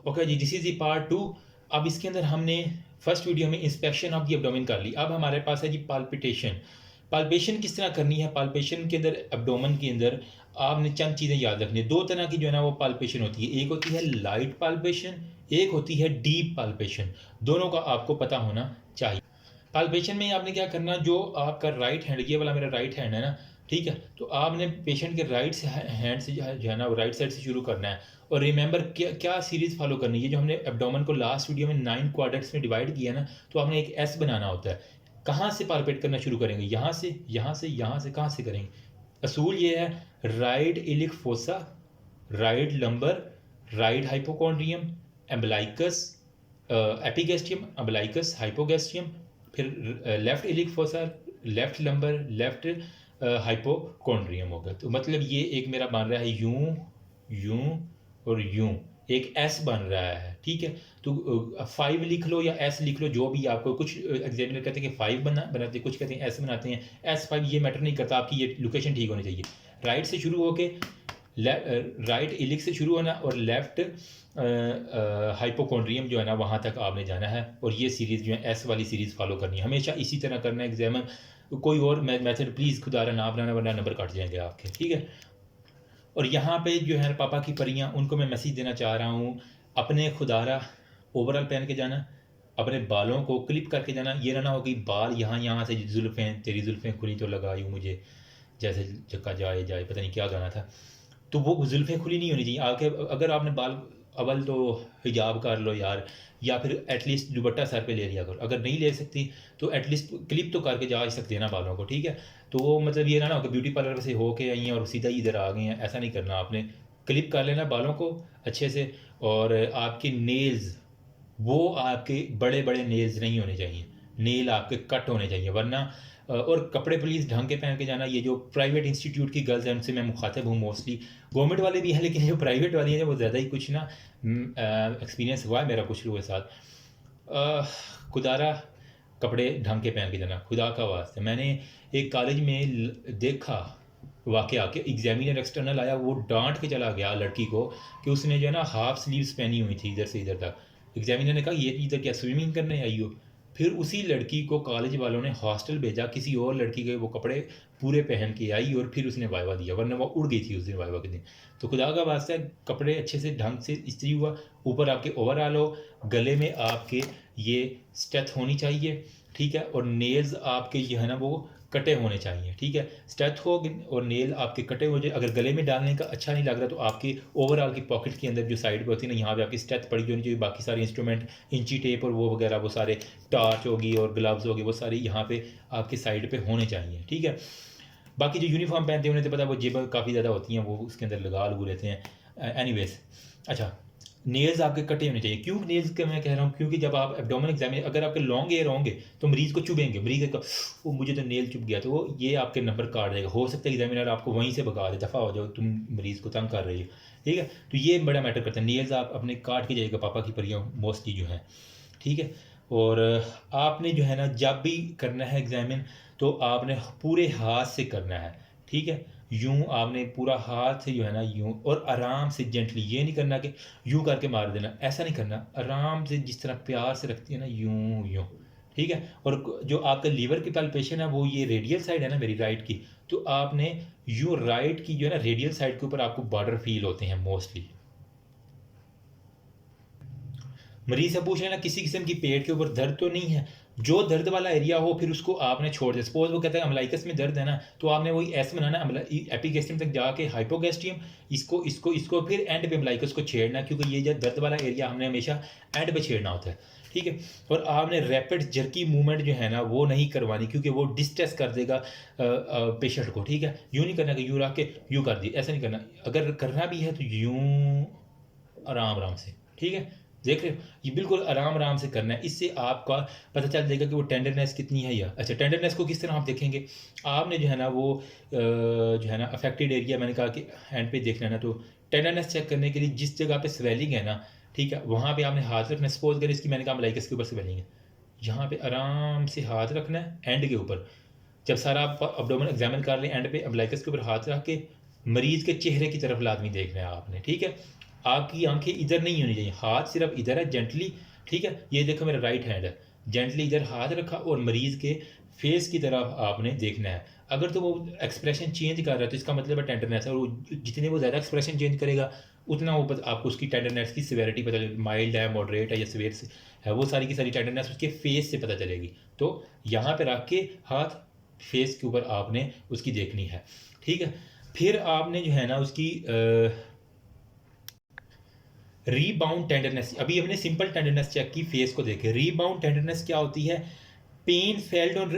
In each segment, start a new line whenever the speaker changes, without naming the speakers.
Okay ji, this is the part 2। अब इसके अंदर हमने फर्स्ट वीडियो में इंस्पेक्शन ऑफ द एब्डोमेन कर ली। अब हमारे पास है जी पाल्पिटेशन। पाल्पेशन किस तरह करनी है? पाल्पेशन के अंदर एब्डोमेन के अंदर आपने चंद चीज़ें याद रखनी है। दो तरह की जो है ना वो पाल्पेशन होती है, एक होती है लाइट पाल्पेशन, एक होती है डीप पाल्पेशन। दोनों का आपको पता होना चाहिए। पाल्पेशन में आपने क्या करना, जो आपका राइट हैंड, ये वाला मेरा राइट हैंड है ना, ठीक है, तो आपने पेशेंट के राइट हैंड से जो है ना वो राइट साइड से शुरू करना है। और रिमेंबर क्या क्या सीरीज़ फॉलो करनी है, जो हमने एब्डोमेन को लास्ट वीडियो में 9 क्वाड्रेंट्स में डिवाइड किया ना, तो आपने एक एस बनाना होता है। कहाँ से पाल्पेट करना शुरू करेंगे? यहाँ से, यहाँ से, यहाँ से, कहाँ से करेंगे? असूल ये है, right iliac fossa, right lumbar, right hypochondrium, umbilicus, epigastrium, umbilicus, hypogastrium, फिर left iliac fossa, left lumbar, left hypochondrium होगा। तो मतलब ये एक मेरा बन रहा है यूं, यूं और यूं, एक एस बन रहा है, ठीक है। तो 5 लिख लो या एस लिख लो, जो भी आपको, कुछ एग्जामिनर कहते हैं कि 5 बनाते हैं, कुछ कहते हैं एस बनाते हैं। S5 ये मैटर नहीं करता, आपकी ये लोकेशन ठीक होनी चाहिए। राइट से शुरू होके राइट इलिक से शुरू होना और लेफ्ट हाइपोकॉन्ड्रियम जो है ना वहाँ तक आपने जाना है। और ये सीरीज़ जो है एस वाली सीरीज़ फॉलो करनी है, हमेशा इसी तरह करना है। एग्जामन कोई और मेथड प्लीज़ खुदारा ना बनाना, वरना नंबर कट जाएंगे आपके, ठीक है। और यहाँ पे जो है पापा की परियां, उनको मैं मैसेज देना चाह रहा हूँ, अपने खुदारा ओवरऑल पहन के जाना, अपने बालों को क्लिप करके जाना। ये ना हो कि बाल यहाँ से जुल्फ़ें, तेरी जुल्फ़ें खुली तो लगाई मुझे, जैसे चक्का जाए जाए, पता नहीं क्या गाना था। तो वो जुल्फ़ें खुली नहीं होनी चाहिए आपके। अगर आपने बाल, अवल तो हिजाब कर लो यार, या फिर एटलीस्ट दुपट्टा सर पे ले लिया करो। अगर नहीं ले सकती तो एटलीस्ट क्लिप तो करके जा सकते हैं ना बालों को, ठीक है। तो वो मतलब ये ना हो कि ब्यूटी पार्लर से होके आई हैं और सीधा ही इधर आ गए हैं, ऐसा नहीं करना। आपने क्लिप कर लेना बालों को अच्छे से। और आपके नेल्स, वो आपके बड़े बड़े नेल्स नहीं होने चाहिए, नेल आपके कट होने चाहिए, वरना और कपड़े प्लीज़ ढंग के पहन के जाना। ये जो प्राइवेट इंस्टीट्यूट की गर्ल्स हैं उनसे मैं मुखातिब हूँ, मोस्टली गवर्नमेंट वाले भी हैं, लेकिन जो प्राइवेट वाली हैं वो ज़्यादा ही कुछ ना एक्सपीरियंस हुआ है मेरा कुछ लोगों के साथ। खुदारा कपड़े ढंग के पहन के जाना, खुदा का वास्ते। मैंने एक कॉलेज में देखा वाकया कि एग्जामिनर एक्सटर्नल आया, वो डांट के चला गया लड़की को कि उसने जो है ना हाफ स्लीव्स पहनी हुई थी इधर से इधर तक। एग्जामिनर ने कहा ये इधर क्या स्विमिंग करने आई हो? फिर उसी लड़की को कॉलेज वालों ने हॉस्टल भेजा, किसी और लड़की के वो कपड़े पूरे पहन के आई और फिर उसने वाइवा दिया, वरना वो उड़ गई थी उस दिन वाइवा के दिन। तो खुदा का वास्ता कपड़े अच्छे से ढंग से इस्त्री हुआ, ऊपर आपके ओवरऑल हो, गले में आपके ये स्टेथ होनी चाहिए, ठीक है। और नेल्स आपके जो है ना वो कटे होने चाहिए, ठीक है। स्टेथ हो और नेल आपके कटे हो जाए। अगर गले में डालने का अच्छा नहीं लग रहा तो आपके ओवरऑल की पॉकेट के अंदर जो साइड पे होती है ना, यहाँ पे आपकी स्टेथ पड़ी होनी चाहिए। बाकी सारे इंस्ट्रूमेंट, इंची टेप और वो वगैरह, वो सारे टार्च होगी और ग्लव्स होगी, वो सारी यहाँ पे आपके साइड पे होने चाहिए, ठीक है। बाकी जो यूनिफॉर्म पहनते हैं उन्हें तो पता है वो जेब काफ़ी ज़्यादा होती हैं, वो उसके अंदर लगा लगू लेते हैं। एनीवेज, अच्छा, नेल्स आपके कटे होने चाहिए। क्यों नेल्स का मैं कह रहा हूँ? क्योंकि जब आप एब्डोमिनल एग्जामिन, अगर आपके लॉन्ग एयर होंगे तो मरीज़ को चुभेंगे, मरीज़ का वो मुझे तो नेल चुभ गया, तो वो ये आपके नंबर काट देगा। हो सकता है एग्जामिनर आपको वहीं से भगा दे, दफ़ा हो जाओ, तुम मरीज़ को तंग कर रही हो, ठीक है। तो ये बड़ा मैटर करता है। नेल्स आप अपने काट के जाइएगा, पापा की परियां मोस्टली जो हैं, ठीक है। और आपने जो है ना जब भी करना है एग्जामिन, तो आपने पूरे हाथ से करना है, ठीक है। यूं आपने पूरा हाथ जो है ना यूं, और आराम से जेंटली, ये नहीं करना कि यूं करके मार देना, ऐसा नहीं करना। आराम से जिस तरह प्यार से रखती है ना, यूं यूं, ठीक है। और जो आपका लीवर की पैल्पेशन है वो ये रेडियल साइड है ना मेरी राइट की, तो आपने यूं राइट की जो है ना रेडियल साइड के ऊपर आपको बॉर्डर फील होते हैं मोस्टली। मरीज से पूछ लेना किसी किस्म की पेट के ऊपर दर्द तो नहीं है, जो दर्द वाला एरिया हो फिर उसको आपने छोड़ दिया। सपोज वो कहता है अम्लाइकस में दर्द है ना, तो आपने वही एस बनाना, एपिगेस्ट्रियम तक जाके हाइपोगेस्ट्रियम, इसको इसको इसको फिर एंड पे अम्लाइकस को छेड़ना, क्योंकि ये जो दर्द वाला एरिया हमने हमेशा एंड पे छेड़ना होता है, ठीक है। और आपने रैपिड जर्की मूवमेंट जो है ना वो नहीं करवानी, क्योंकि वो डिस्ट्रेस कर देगा पेशेंट को, ठीक है। यूँ नहीं करना कि यूँ रख के यूँ कर दी, ऐसा नहीं करना। अगर करना भी है तो यूँ आराम आराम से, ठीक है। देख रहे हो, ये बिल्कुल आराम आराम से करना है। इससे आपका पता चल जाएगा कि वो टेंडरनेस कितनी है। या अच्छा, टेंडरनेस को किस तरह आप देखेंगे? आपने जो है ना वो जो है ना अफेक्टेड एरिया, मैंने कहा कि हैंड पे देख लेना, तो टेंडरनेस चेक करने के लिए जिस जगह पे स्वेलिंग है ना, ठीक है, वहाँ पे आपने हाथ रखना। सपोज करें इसकी, मैंने कहा मलाइकस के ऊपर स्वेलिंग है, यहाँ पे आराम से हाथ रखना है एंड के ऊपर। जब सारा आप एब्डोमेन एग्जामिन कर लें, एंड पे अम्लाइकस के ऊपर हाथ रख के मरीज़ के चेहरे की तरफ लाजमी देखना है आपने, ठीक है। आपकी आंखें इधर नहीं होनी चाहिए, हाथ सिर्फ इधर है जेंटली, ठीक है। ये देखो मेरा राइट हैंड है, जेंटली इधर हाथ रखा और मरीज़ के फेस की तरफ आपने देखना है। अगर तो वो एक्सप्रेशन चेंज कर रहा है तो इसका मतलब है टेंडरनेस है, और जितने वो ज़्यादा एक्सप्रेशन चेंज करेगा उतना वो आपको उसकी टेंडरनेस की सिवेरिटी पता चलेगी, माइल्ड है, मॉडरेट है या सिवियर है, वो सारी की सारी टेंडरनेस उसके फेस से पता चलेगी। तो यहाँ पे रख के हाथ फेस के ऊपर आपने उसकी देखनी है, ठीक है। फिर आपने जो है ना उसकी रीबाउंड टेंडरनेस, अभी हमने सिंपल टेंडरनेस चेक की, फेस को देखे। रीबाउंड टेंडरनेस क्या होती है? Pain felt on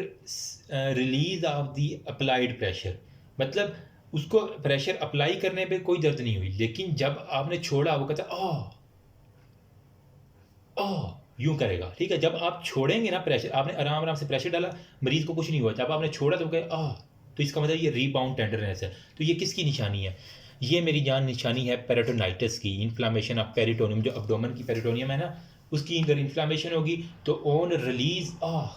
release of the applied pressure, मतलब उसको प्रेशर अप्लाई करने पे कोई दर्द नहीं हुई, लेकिन जब आपने छोड़ा वो कहता है यूं करेगा, ठीक है। जब आप छोड़ेंगे ना प्रेशर, आपने आराम आराम से प्रेशर डाला, मरीज को कुछ नहीं हुआ, जब आपने छोड़ा तो कहे तो इसका मतलब ये रीबाउंड टेंडरनेस है। तो ये किसकी निशानी है? ये मेरी जान निशानी है पेरिटोनाइटिस की, इन्फ्लामेशन ऑफ पेरिटोनियम, जो अब्डोमेन की पेरिटोनियम है ना, उसकी अगर इन्फ्लामेशन होगी तो ऑन रिलीज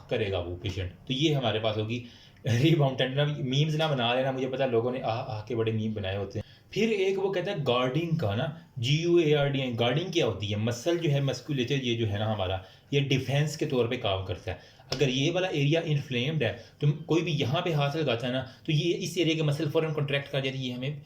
करेगा वो पेशेंट। तो ये हमारे पास होगी रीबाउंड टेंडरनेस। मीम्स ना बना लेना, मुझे पता लोगों ने के बड़े मीम बनाए होते हैं। फिर एक वो कहता है गार्डिंग का ना, GUARD। गार्डिंग क्या होती है? मसल जो है, मस्कुलेचर ये जो है ना हमारा, ये डिफेंस के तौर पे काम करता है। अगर ये वाला एरिया इन्फ्लेम्ड है तो कोई भी यहाँ पे हाथ लगाता है ना, तो ये इस एरिया के मसल फौरन कॉन्ट्रैक्ट कर जाती है, ये हमें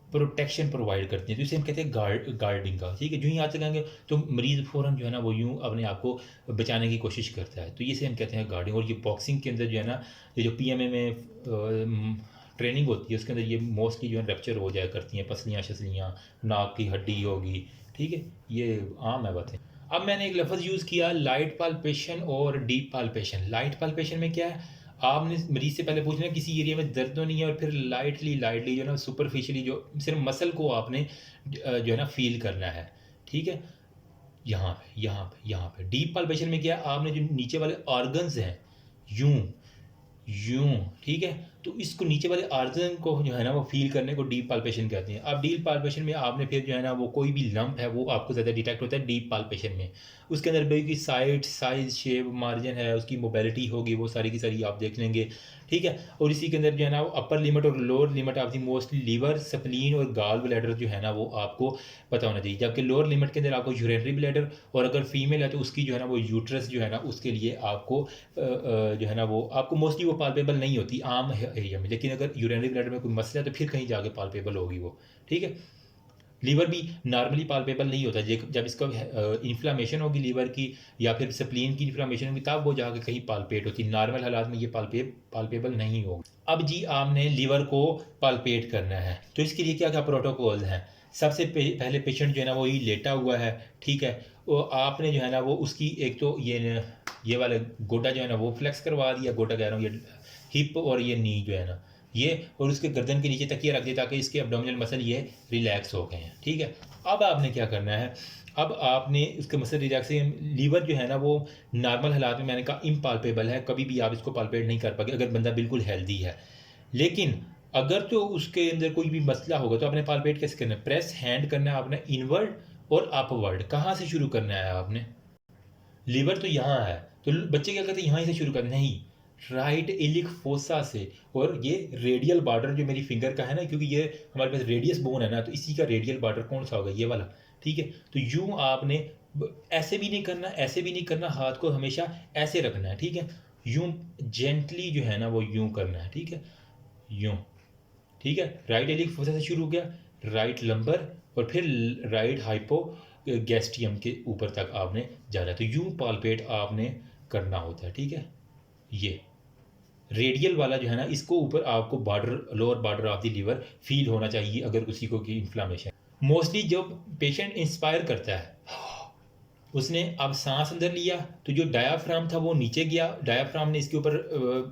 प्रोटेक्शन प्रोवाइड करती है। तो इसे हम कहते हैं गार्डिंग का, ठीक है। जो ही हाथ लगाएंगे तो मरीज़ फ़ौरन जो है ना वो यूँ अपने आप को बचाने की कोशिश करता है, तो ये से हम कहते हैं गार्डिंग। और ये बॉक्सिंग के अंदर जो है ना, ये जो PMA में ट्रेनिंग होती है उसके अंदर ये मोस्टली जो है रप्चर हो जाया करती हैं, पसलियाँ शसलियाँ, नाक की हड्डी होगी, ठीक है, ये आम है बातें। अब मैंने एक लफ्ज़ यूज़ किया लाइट पाल्पेशन और डीप पाल्पेशन। लाइट पाल्पेशन में क्या है? आपने मरीज से पहले पूछना किसी एरिया में दर्द तो नहीं है, और फिर लाइटली लाइटली जो है ना सुपरफिशियली जो सिर्फ मसल को आपने जो है ना फील करना है, ठीक है। यहाँ पे यहाँ पे यहाँ पे डीप पाल्पेशन में क्या है? आपने जो नीचे वाले ऑर्गन्स हैं यूं यूं, ठीक है, तो इसको नीचे वाले आर्गन को जो है ना वो फील करने को डीप पाल्पेशन कहते हैं। अब डीप पाल्पेशन में आपने फिर जो है ना वो कोई भी लंप है वो आपको ज़्यादा डिटेक्ट होता है डीप पाल्पेशन में। उसके अंदर भाई की साइज शेप मार्जिन है, उसकी मोबिलिटी होगी, वो सारी की सारी आप देख लेंगे, ठीक है। और इसी के अंदर जो है ना अपर लिमिट और lower limit of the mostly liver, spleen और गाल ब्लैडर जो है ना वो आपको पता होना चाहिए। जबकि लोअर लिमिट के अंदर आपको यूरिनरी ब्लैडर, और अगर फीमेल है तो उसकी जो है ना वो यूट्रस जो है ना उसके लिए आपको जो है ना वो आपको मोस्टली वो पाल्पेबल नहीं होती आम एरिया में, लेकिन अगर यूरिनरी ब्लैडर में कोई मसला है तो फिर कहीं जाके पाल्पेबल होगी वो, ठीक है। लीवर भी नॉर्मली पाल्पेबल नहीं होता, जब इसका इन्फ्लामेशन होगी लीवर की या फिर स्प्लीन की इन्फ्लामेशन होगी तब वो जाके कहीं पाल्पेट होती है। नॉर्मल हालात में ये पाल्पेबल नहीं होगी। अब जी आपने लीवर को पाल्पेट करना है तो इसके लिए क्या क्या प्रोटोकॉल्स हैं? सबसे पहले पेशेंट जो है ना वो ही लेटा हुआ है, ठीक है। वो आपने जो है ना वो उसकी एक तो ये वाला गोटा जो है ना वो फ्लेक्स करवा दिया, गोटा कह रहा हूँ, ये हिप और ये नी जो है ना ये, और उसके गर्दन के नीचे तकिया रख दिया ताकि इसके एब्डोमिनल मसल ये रिलैक्स हो गए हैं, ठीक है। अब आपने क्या करना है? अब आपने इसके मसल रिलैक्स, लीवर जो है ना वो नॉर्मल हालात में मैंने कहा इम्पाल्पेबल है, कभी भी आप इसको पाल्पेट नहीं कर पाएंगे अगर बंदा बिल्कुल हेल्दी है। लेकिन अगर तो उसके अंदर कोई भी मसला होगा तो आपने पाल्पेट कैसे करना है? प्रेस हैंड करना है आपने इनवर्ड और अपवर्ड। कहाँ से शुरू करना है आपने? लीवर तो यहाँ है तो बच्चे क्या कहते हैं यहाँ से शुरू करना, नहीं, राइट इलिक फोसा से। और ये रेडियल बॉर्डर जो मेरी फिंगर का है ना, क्योंकि ये हमारे पास रेडियस बोन है ना, तो इसी का रेडियल बॉर्डर कौन सा होगा? ये वाला, ठीक है। तो यूं आपने ऐसे भी नहीं करना, ऐसे भी नहीं करना, हाथ को हमेशा ऐसे रखना है, ठीक है। यूं जेंटली जो है ना वो यूं करना है, ठीक है, यूं, ठीक है। राइट इलिक फोसा से शुरू हो गया, राइट लंबर और फिर राइट हाइपो गैस्ट्रियम के ऊपर तक आपने जाना है। तो यूं पाल्पेट आपने करना होता है, ठीक है। ये रेडियल वाला जो है ना इसको ऊपर आपको border, lower border of the liver feel होना चाहिए अगर किसी को की इन्फ्लामेशन। मोस्टली जब पेशेंट इंस्पायर करता है उसने अब सांस अंदर लिया तो जो डायाफ्राम था वो नीचे गया, डायाफ्राम ने इसके ऊपर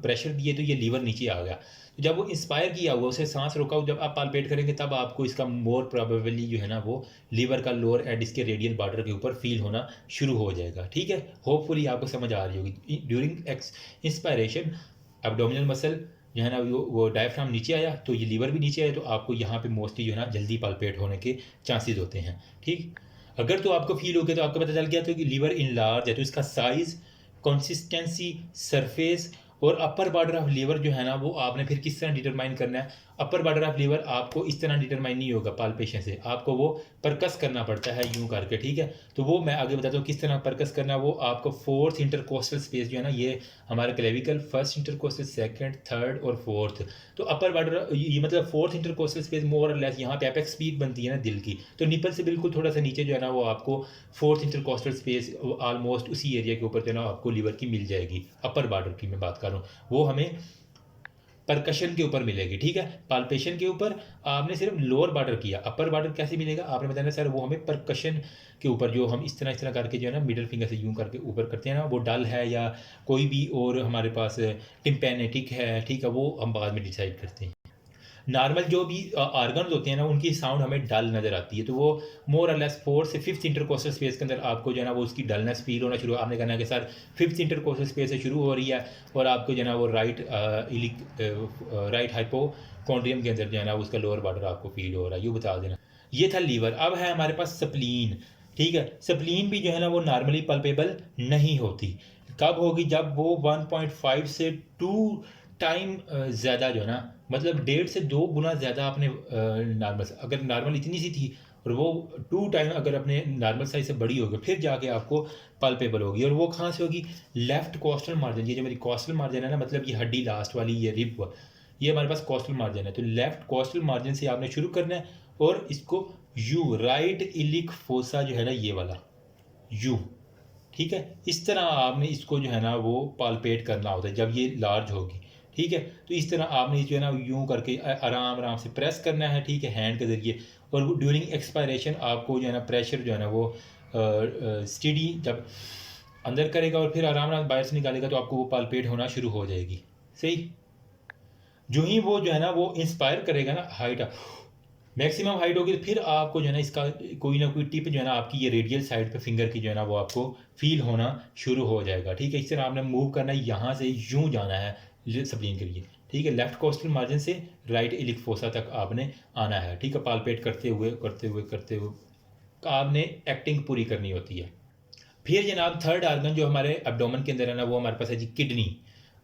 प्रेशर दिए तो ये लीवर नीचे आ गया। तो जब वो इंस्पायर किया हुआ उसे सांस रोका, जब आप पाल्पेट करेंगे तब आपको इसका मोर प्रोबेबली जो है ना वो लीवर का लोअर एंड इसके रेडियल बॉर्डर के ऊपर फील होना शुरू हो जाएगा, ठीक है। होपफुली आपको समझ आ रही होगी। ड्यूरिंग इंस्पायरेशन एब्डोमिनल मसल जो है ना वो डायफ्राम नीचे आया तो ये लीवर भी नीचे आया, तो आपको यहाँ पे मोस्टली जो है ना जल्दी पाल्पेट होने के चांसेस होते हैं, ठीक। अगर तो आपको फील हो गया तो आपको पता चल गया तो कि लीवर इन लार्ज है, तो इसका साइज, कंसिस्टेंसी, सरफेस और अपर बॉर्डर ऑफ लीवर जो है ना वो आपने फिर किस तरह डिटरमाइन करना है? अपर बॉर्डर ऑफ लीवर आपको इस तरह डिटरमाइन नहीं होगा पाल्पेशन से, आपको वो परकस करना पड़ता है यूं करके, ठीक है। तो वो मैं आगे बताता हूँ किस तरह परकस करना। वो आपको फोर्थ इंटरकोस्टल स्पेस जो है ना, ये हमारा clavicle, first intercostal, second, third और फोर्थ। तो अपर बॉर्डर ये मतलब फोर्थ इंटरकोस्टल स्पेस मोर और लेस यहाँ पे एपेक्स पीक बनती है ना दिल की, तो निपल से बिल्कुल थोड़ा सा नीचे जो है ना वो आपको फोर्थ इंटरकोस्टल स्पेस ऑलमोस्ट उसी एरिया के ऊपर जो है ना आपको लीवर की मिल जाएगी। अपर बॉर्डर की मैं बात कर रहा हूँ, वो हमें परकशन के ऊपर मिलेगी, ठीक है। पाल्पेशन के ऊपर आपने सिर्फ लोअर बॉर्डर किया, अपर बॉर्डर कैसे मिलेगा आपने बताया सर, वो हमें परकशन के ऊपर जो हम इस तरह करके जो है ना मिडिल फिंगर से यूं करके ऊपर करते हैं ना, वो डल है या कोई भी और हमारे पास टिम्पैनेटिक है, ठीक है, वो हम बाद में डिसाइड करते हैं। नॉर्मल जो भी ऑर्गन्स होते हैं ना उनकी साउंड हमें डल नज़र आती है, तो वो मोर और लेस फोर्थ से फिफ्थ इंटरकोस्टल स्पेस के अंदर आपको जो है ना वो उसकी डलनेस फील होना शुरू, आपने कहना है कि सर फिफ्थ इंटरकोस्टल स्पेस से शुरू हो रही है और आपको जो है ना वो राइट हाइपोकॉन्ड्रियम के अंदर जो है ना उसका लोअर बॉर्डर आपको फील हो रहा है, ये बता देना। ये था लीवर। अब है हमारे पास स्प्लीन, ठीक है। स्प्लीन भी जो है ना वो नॉर्मली पल्पेबल नहीं होती, कब होगी, जब वो 1.5 से 2 टाइम ज़्यादा जो है ना, मतलब 1.5 से 2 गुना ज़्यादा आपने नॉर्मल, अगर नॉर्मल इतनी सी थी और वो 2 टाइम अगर अपने नॉर्मल साइज से बड़ी होगी फिर जाके आपको पल्पेबल होगी। और वो कहाँ से होगी, लेफ्ट कोस्टल मार्जिन, ये जो मेरी कोस्टल मार्जिन है ना, मतलब ये हड्डी लास्ट वाली, ये रिब, ये हमारे पास कोस्टल मार्जिन है। तो लेफ्ट कोस्टल मार्जिन से आपने शुरू करना है और इसको यू, राइट इलिक फोसा जो है ना ये वाला यू, ठीक है, इस तरह आपने इसको जो है ना वो पालपेट करना होता है जब ये लार्ज होगी, ठीक है। तो इस तरह आपने जो है ना यूं करके आराम आराम से प्रेस करना है, ठीक है, हैंड के ज़रिए। और ड्यूरिंग एक्सपायरेशन आपको जो है ना प्रेशर जो है ना वो स्टेडी जब अंदर करेगा और फिर आराम आराम बाहर से निकालेगा तो आपको वो पालपेट होना शुरू हो जाएगी, सही। जो ही वो जो है ना वो इंस्पायर करेगा ना, हाइट मैक्सिमम हाइट होगी, फिर आपको जो है ना इसका कोई ना कोई टिप जो है ना आपकी ये रेडियल साइड पे फिंगर की जो है ना वो आपको फील होना शुरू हो जाएगा, ठीक है। इस तरह आपने मूव करना है, यहाँ से यूं जाना है स्प्लीन के लिए, ठीक है। लेफ्ट कोस्टल मार्जिन से राइट इलिक फोसा तक आपने आना है, ठीक है। पालपेट करते हुए करते हुए करते हुए आपने एक्टिंग पूरी करनी होती है। फिर जनाब थर्ड आर्गन जो हमारे एब्डोमेन के अंदर है ना वो हमारे पास है जी किडनी।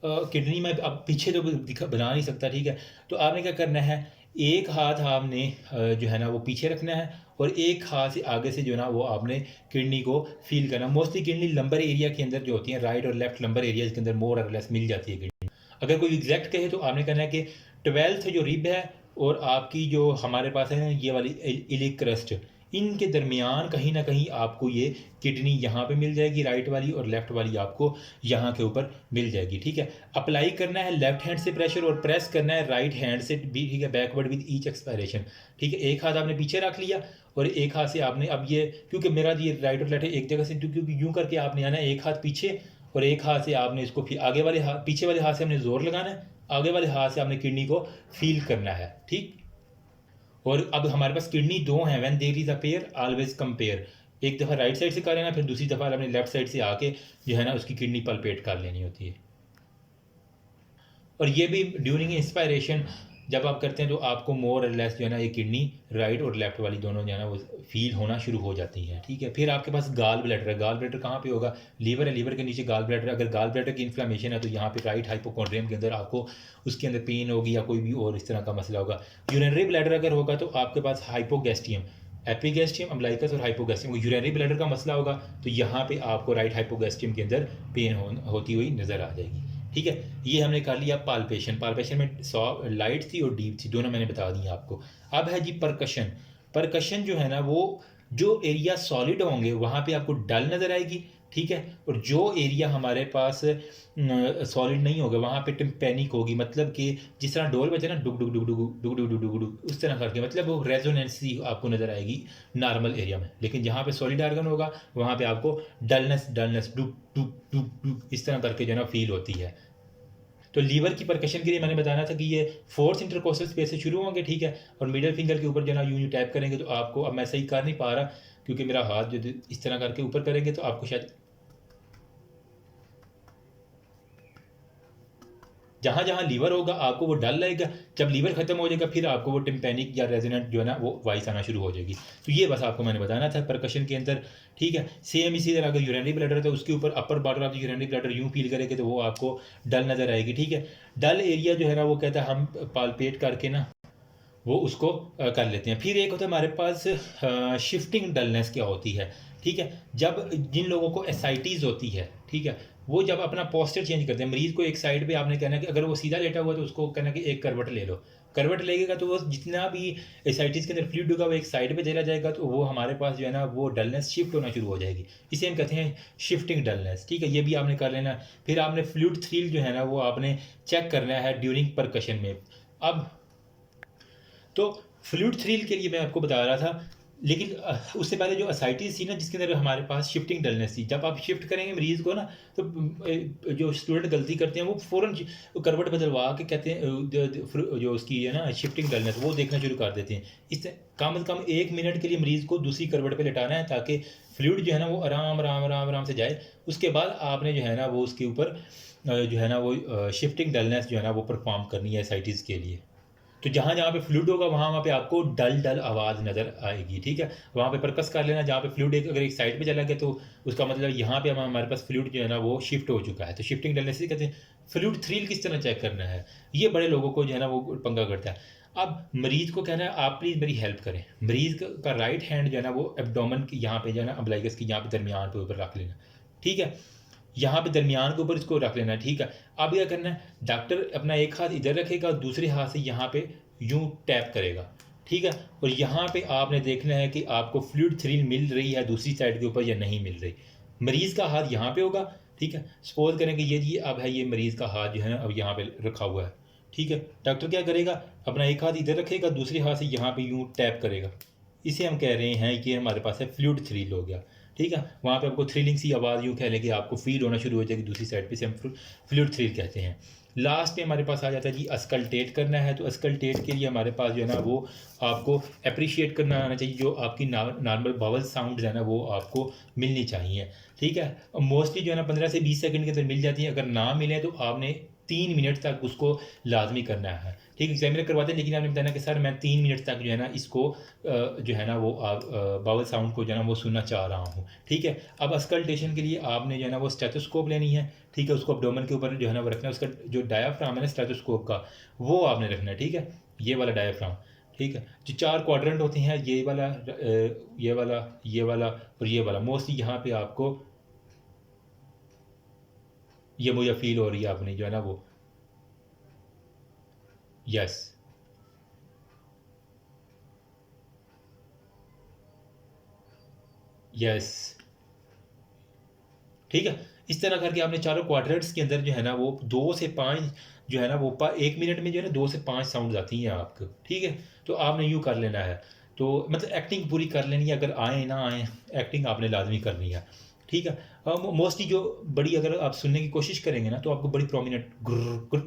किडनी में अब पीछे तो बना नहीं सकता, ठीक है। तो आपने क्या करना है, एक हाथ आपने जो है ना वो पीछे रखना है और एक हाथ से आगे से जो है ना वो आपने किडनी को फील करना। मोस्टली किडनी लंबर एरिया के अंदर जो होती है, राइट और लेफ्ट लंबर एरियाज के अंदर मोर और लेस मिल जाती है किडनी। अगर कोई एग्जैक्ट कहे तो आपने कहना है कि 12th जो रिब है और आपकी जो हमारे पास है ये वाली इलिक क्रस्ट, इनके दरमियान कहीं ना कहीं आपको ये किडनी यहाँ पे मिल जाएगी, राइट वाली, और लेफ्ट वाली आपको यहाँ के ऊपर मिल जाएगी, ठीक है। अप्लाई करना है लेफ्ट हैंड से प्रेशर और प्रेस करना है राइट हैंड से भी, ठीक है, बैकवर्ड विद ईच एक्सपायरेशन, ठीक है। एक हाथ आपने पीछे रख लिया और एक हाथ से आपने, अब ये क्योंकि मेरा ये राइट और लेफ्ट एक जगह से, क्योंकि यूँ करके आपने आना है, एक हाथ पीछे और एक हाथ से आपने इसको फिर आगे वाले हाथ, पीछे वाले हाथ से आपने जोर लगाना है, आगे वाले हाथ से आपने किडनी को फील करना है, ठीक। और अब हमारे पास किडनी दो हैं, when there is a pair always compare. एक दफ़ा राइट साइड से कर लेना, फिर दूसरी दफ़ा अपने लेफ्ट साइड से आके जो है ना उसकी किडनी पलपेट कर लेनी होती है। और ये भी ड्यूरिंग इंस्पायरेशन जब आप करते हैं तो आपको मोर और लेस जो है ना ये किडनी राइट और लेफ्ट वाली दोनों जो है ना वो फील होना शुरू हो जाती हैं, ठीक है। फिर आपके पास गाल ब्लैडर है। गाल ब्लैडर कहाँ पे होगा, लीवर है, लीवर के नीचे गाल ब्लैडर। अगर गाल ब्लैडर की इन्फ्लेमेशन है तो यहाँ पे राइट हाइपोकॉन्ड्रियम के अंदर आपको उसके अंदर पेन होगी या कोई भी और इस तरह का मसला होगा। यूरिनरी ब्लैडर अगर होगा तो आपके पास हाइपोगैस्ट्रियम, एपिगैस्ट्रियम, अम्बलाइकस और हाइपोगैस्ट्रियम, यूरिनरी ब्लैडर का मसला होगा तो यहाँ पे आपको राइट हाइपोगैस्ट्रियम के अंदर पेन होती हुई नज़र आ जाएगी, ठीक है। ये हमने कर लिया पाल्पेशन। पाल्पेशन में लाइट थी और डीप थी, दोनों मैंने बता दी आपको। अब है जी परकशन। परकशन जो है ना वो जो एरिया सॉलिड होंगे वहाँ पे आपको डल नज़र आएगी, ठीक है। और जो एरिया हमारे पास सॉलिड नहीं होगा वहाँ पे टिम्पैनिक होगी, मतलब कि जिस तरह डोल बजे ना डुग डुग डुग डुग डुग डुग डुग डुग डुग उस तरह करके, मतलब वो रेजोनेंसी आपको नज़र आएगी नॉर्मल एरिया में। लेकिन जहाँ पे सॉलिड आर्गन होगा वहाँ पे आपको डलनेस डलनेस डुग डुग डुग डुग इस तरह करके जो है ना फील होती है। तो लीवर की परकशन के लिए मैंने बताना था कि ये फोर्थ इंटरकोस्टल स्पेस से शुरू होंगे, ठीक है। और मिडिल फिंगर के ऊपर जो है ना यूं टैप करेंगे तो आपको, अब मैं सही कर नहीं पा रहा क्योंकि मेरा हाथ जो इस तरह करके ऊपर करेंगे तो आपको शायद जहाँ जहाँ लीवर होगा आपको वो डल लगेगा। जब लीवर खत्म हो जाएगा फिर आपको वो टिम्पैनिक या रेजोनेंट जो है ना वो वॉइस आना शुरू हो जाएगी। तो ये बस आपको मैंने बताना था परकशन के अंदर, ठीक है। सेम इसी तरह अगर यूरिनरी ब्लैडर है तो उसके ऊपर upper border of urinary bladder यूँ फील करेंगे तो वो आपको डल नज़र आएगी, ठीक है। डल एरिया जो है ना वो कहता है हम पालपेट करके ना वो उसको कर लेते हैं। फिर एक होता है हमारे पास शिफ्टिंग डलनेस क्या होती है, ठीक है। जब जिन लोगों को एसाइटीज़ होती है, ठीक है, वो जब अपना पोस्चर चेंज करते हैं, मरीज़ को एक साइड पे आपने कहना कि अगर वो सीधा लेटा हुआ है तो उसको कहना कि एक करवट ले लो। करवट लगेगा तो वो जितना भी एसाइटिस के अंदर फ्लूइड होगा वो एक साइड पे चला जाएगा, तो वो हमारे पास जो है ना वो डलनेस शिफ्ट होना शुरू हो जाएगी। इसे हम कहते हैं शिफ्टिंग डलनेस, ठीक है। ये भी आपने कर लेना। फिर आपने फ्लूइड थ्रिल जो है ना वो आपने चेक करना है ड्यूरिंग परकशन में। अब तो फ्लूइड थ्रिल के लिए मैं आपको बता रहा था, लेकिन उससे पहले जो असाइटिस थी ना जिसके अंदर हमारे पास शिफ्टिंग डलनेस थी, जब आप शिफ्ट करेंगे मरीज़ को ना तो जो स्टूडेंट गलती करते हैं वो फ़ौरन करवट बदलवा के कहते हैं जो उसकी है ना शिफ्टिंग डलनेस वो देखना शुरू कर देते हैं। इससे कम से कम 1 मिनट के लिए मरीज़ को दूसरी करवट पे लेटाना है ताकि फ्लूइड जो है ना वो आराम आराम आराम आराम से जाए। उसके बाद आपने जो है ना वो उसके ऊपर जो है ना वो शिफ्टिंग डलनेस जो है ना वो परफॉर्म करनी है एसाइटिस के लिए। तो जहाँ-जहाँ पे फ्लूइड होगा वहाँ पे आपको डल-डल आवाज़ नज़र आएगी, ठीक है? वहाँ पे परकस कर लेना, जहाँ पे फ्लूइड अगर एक साइड पे चला गया तो उसका मतलब यहाँ पे हमारे पास फ्लूइड जो है ना वो शिफ्ट हो चुका है। तो शिफ्टिंग डलनेस से कहते हैं। फ्लूइड थ्रिल किस तरह चेक करना है, ये बड़े लोगों को जो है ना वो पंगा करता है। अब मरीज़ को कहना है आप प्लीज़ मेरी हेल्प करें। मरीज़ का राइट हैंड जो है ना वो एब्डोमेन की यहाँ पे जो है ना अम्बिलिकस की यहाँ पे दरमियान पे ऊपर रख लेना, ठीक है? यहाँ पे दरमियान के ऊपर इसको रख लेना है, ठीक है। अब क्या करना है, डॉक्टर अपना एक हाथ इधर रखेगा, दूसरे हाथ से यहाँ पे यूँ टैप करेगा, ठीक है। और यहाँ पे आपने देखना है कि आपको फ्लूइड थ्रिल मिल रही है दूसरी साइड के ऊपर या नहीं मिल रही। मरीज़ का हाथ यहाँ पे होगा, ठीक है। सपोज करें कि ये अब है, ये मरीज़ का हाथ जो है ना अब यहाँ पे रखा हुआ है, ठीक है। डॉक्टर क्या करेगा, अपना एक हाथ इधर रखेगा, दूसरे हाथ से यहाँ पे यूँ टैप करेगा। इसे हम कह रहे हैं कि हमारे पास है फ्लूइड थ्रिल हो गया, ठीक है। वहाँ पे आपको थ्रिलिंग सी आवाज़ यूँ कह लें कि आपको फील होना शुरू हो जाएगी दूसरी साइड पे, से हम फ्लूइड थ्रिल कहते हैं। लास्ट पे हमारे पास आ जाता है जी अस्कल्टेट करना है। तो अस्कल्टेट के लिए हमारे पास जो है ना वो आपको अप्रिशिएट करना आना चाहिए, जो आपकी नॉर्मल बावल साउंड है ना वो आपको मिलनी चाहिए, ठीक है। मोस्टली जो है ना 15 से 20 सेकंड के अंदर मिल जाती है। अगर ना मिले तो आपने 3 मिनट तक उसको लाजमी करना है, ठीक। एग्जामिनर करवाते हैं लेकिन आपने बताना कि सर मैं 3 मिनट तक जो है ना इसको जो है ना वो बावल साउंड को जो है ना वो सुनना चाह रहा हूँ, ठीक है। अब अस्कल्टेशन के लिए आपने जो है ना वो स्टेथोस्कोप लेनी है, ठीक है। उसको एब्डोमेन के ऊपर जो है ना वो रखना है। उसका जो डायाफ्राम है ना स्टेथोस्कोप का वो आपने रखना है, ठीक है। ये वाला डायाफ्राम, ठीक है। जो 4 क्वाड्रेंट होते हैं, ये वाला ये वाला ये वाला और ये वाला, मोस्टली यहाँ पे आपको ये मुझे फील हो रही है आपने जो है ना वो यस यस, ठीक है। इस तरह करके आपने चारों क्वाड्रेंट्स के अंदर जो है ना वो 2 से 5 जो है ना वो 1 मिनट में जो है ना 2 से 5 साउंड्स आती हैं आपको, ठीक है। तो आपने यूँ कर लेना है। तो मतलब एक्टिंग पूरी कर लेनी है, अगर आए ना आए एक्टिंग आपने लाजमी करनी है, ठीक है। मोस्टली जो बड़ी अगर आप सुनने की कोशिश करेंगे ना तो आपको बड़ी प्रोमिनेंट गुर्र गुर्र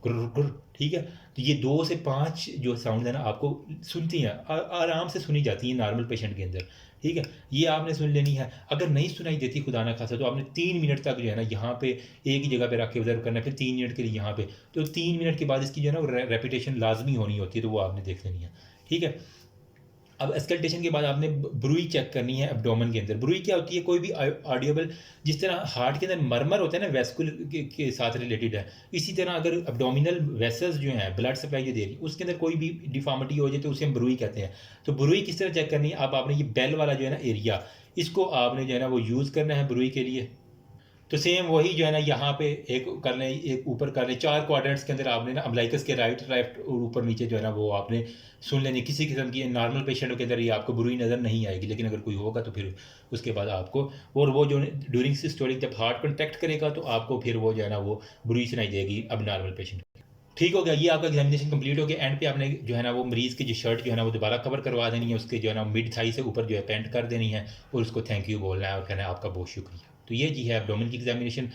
गुर्र गुर्र, ठीक है। तो ये 2 से 5 जो साउंड है ना आपको सुनती हैं, आराम से सुनी जाती हैं नॉर्मल पेशेंट के अंदर, ठीक है। ये आपने सुन लेनी है। अगर नहीं सुनाई देती खुदा ना खासा तो आपने 3 मिनट तक जो है ना यहाँ पे एक ही जगह पे रख के ऑब्जर्व करना है, फिर 3 मिनट के लिए यहाँ पे। तो 3 मिनट के बाद इसकी जो है ना वो रेपिटेशन लाजमी होनी होती है, तो वो आपने देख लेनी है, ठीक है। अब अस्कल्टेशन के बाद आपने ब्रूई चेक करनी है एब्डोमेन के अंदर। ब्रूई क्या होती है, कोई भी ऑडियोबल, जिस तरह हार्ट के अंदर मरमर होता है ना वेस्कुलर के साथ रिलेटेड है, इसी तरह अगर एब्डोमिनल वेसल्स जो हैं ब्लड सप्लाई जो दे रही है उसके अंदर कोई भी डिफॉर्मिटी हो जाए तो उसे हम ब्रूई कहते हैं। तो ब्रूई किस तरह चेक करनी है, अब आपने ये बेल वाला जो है ना एरिया, इसको आपने जो है ना वो यूज़ करना है ब्रूई के लिए। तो सेम वही जो है ना यहाँ पे एक कर लें, एक ऊपर कर लें। 4 क्वाड्रेंट्स के अंदर आपने ना अम्बिलिकस के राइट लेफ्ट और ऊपर नीचे जो है ना वो आपने सुन लेनी। किसी किस्म की नॉर्मल पेशेंटों के अंदर ये आपको बुरी नज़र नहीं आएगी, लेकिन अगर कोई होगा तो फिर उसके बाद आपको, और वो जो ड्यूरिंग सिस्टोलिक जब हार्ट कॉन्टैक्ट करेगा तो आपको फिर वो जो है ना वो बुरी सुनाई देगी अब नॉर्मल पेशेंट। ठीक हो गया, ये आपका एग्जामिनेशन कंप्लीट हो गया। एंड पे आपने जो है ना वो मरीज़ की जो शर्ट जो है ना वो दोबारा कवर करवा देनी है, उसके जो है ना मिड थाई से ऊपर जो है पेंट कर देनी है और उसको थैंक यू बोलना है और कहना है आपका बहुत शुक्रिया। तो ये जी है एब्डोमेन की एग्जामिनेशन।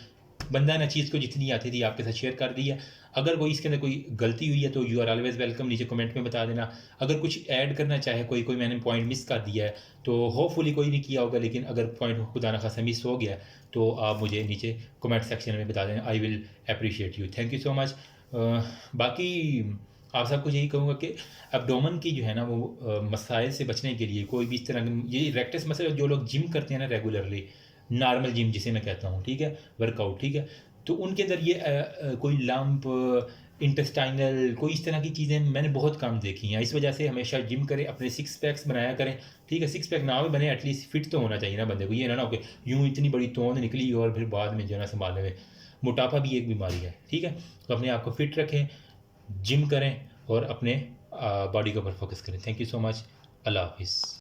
बंदा ने चीज़ को जितनी आती थी आपके साथ शेयर कर दी है। अगर कोई इसके अंदर कोई गलती हुई है तो यू आर ऑलवेज वेलकम, नीचे कमेंट में बता देना। अगर कुछ ऐड करना चाहे कोई मैंने पॉइंट मिस कर दिया है तो होपफुली कोई नहीं किया होगा, लेकिन अगर पॉइंट खुदा न खासा मिस हो गया तो आप मुझे नीचे कमेंट सेक्शन में बता देना। I will appreciate you, thank you so much. बाकी आप सब कुछ यही कहूँगा कि एब्डोमेन की जो है ना वो मसाइल से बचने के लिए कोई भी इस तरह ये रेक्टस मसल, जो लोग जिम करते हैं ना रेगुलरली, नॉर्मल जिम जिसे मैं कहता हूँ, ठीक है, वर्कआउट, ठीक है, तो उनके अंदर ये कोई लंप इंटेस्टाइनल, कोई इस तरह की चीज़ें मैंने बहुत कम देखी हैं। इस वजह से हमेशा जिम करें, अपने सिक्स पैक्स बनाया करें, ठीक है। सिक्स पैक ना भी बने, एटलीस्ट फिट तो होना चाहिए ना बंदे को। ये ना हो कि यूँ इतनी बड़ी तोंद निकली और फिर बाद में जो है ना संभालने में। मोटापा भी एक बीमारी है, ठीक है। तो अपने आप को फिट रखें, जिम करें और अपने बॉडी के ऊपर फोकस करें। Thank you so much. अल्लाह हाफिज़।